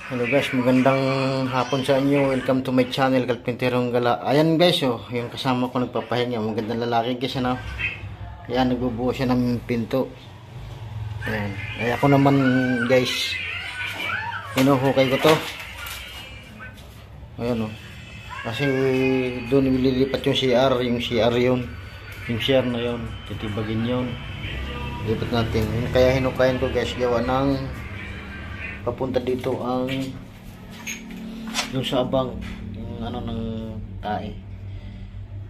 Hello guys, magandang hapon sa inyo. Welcome to my channel, Carpinterong Gala. Ayan guys, oh, yung kasama ko nagpapahinga. Magandang lalaki guys, ano? Ayan, nagbubuo siya ng pinto. Ayan. Ay ako naman guys, hinuhukay ko to. Ayan, oh. Kasi doon ililipat yung CR, yun. Yung CR na yun, titibagin yun. Lipat natin. Kaya hinukayan ko guys, gawa ng papunta dito ang yung sa abang yung ano ng tae.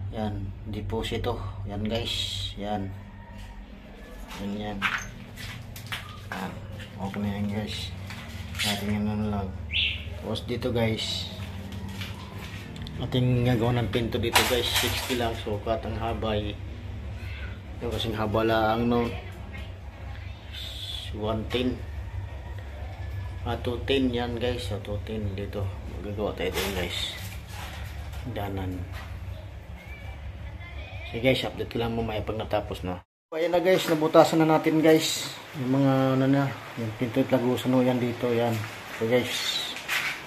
Yan, deposito. Yan guys, yan. Yan. Okay na yan guys. Ating ano lang. Tapos dito guys, ating gagawa ng pinto dito guys. 60 lang sukat ang habay. Yung kasing haba lang no. 110. 210 yan guys. 210 dito. Magagawa tayo dito guys. Danan. So guys, update ko lang mamaya pag natapos na. Ayan na guys, nabutasan na natin guys. Yung mga ano na, yung pinto at lagusan o yan dito. Yan. So guys,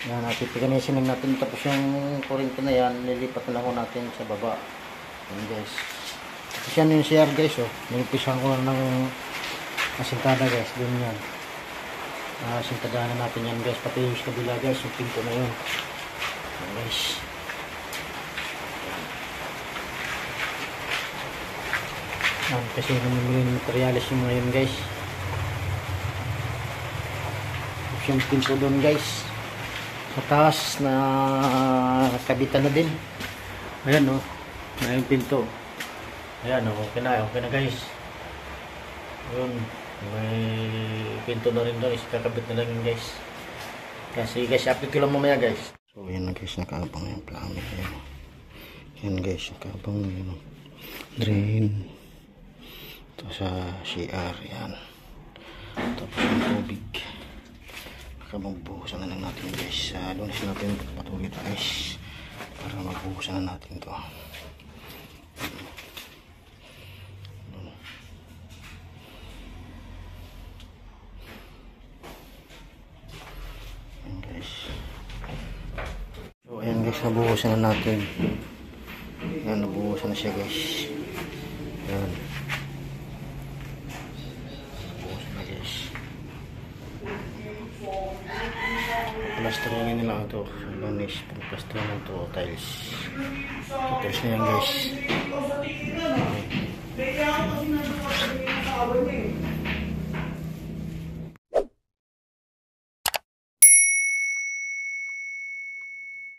yan, pipikanisin lang natin. Tapos yung kurente na yan, nilipat na lang natin sa baba. Yan guys. Tapos yan yung CR guys. Oh. Nilipisan ko na ng asintada guys. Doon yan. Sintadahan na natin yan guys, pati yung kabila guys, yung pinto na yun. Yan guys. Yan, kasi namimili ng materialis yung mga yun guys. Tapos yung pinto doon guys, sa taas na kabitan na din. Ayan o, na yung pinto. Ayan o, okay na guys. Yun. May pinto na rin doon, kakabit na lang yun guys. Kasi guys, update ko lang mamaya guys. So yan na guys, nakaabang yung plummet. Yan guys, nakaabang yung drain. Ito sa CR, yan. Tapos yung tubig. Magbuhusan na lang natin guys. Lunes natin patuloy ito guys, para magbuhusan na natin ito. So ayan guys, nabuhusan na natin. Ayan, nabuhusan na siya guys. Ayan, nabuhusan na guys. Plastering nila ito. Lunis, plastering na ito. Tiles. Tiles na yan guys.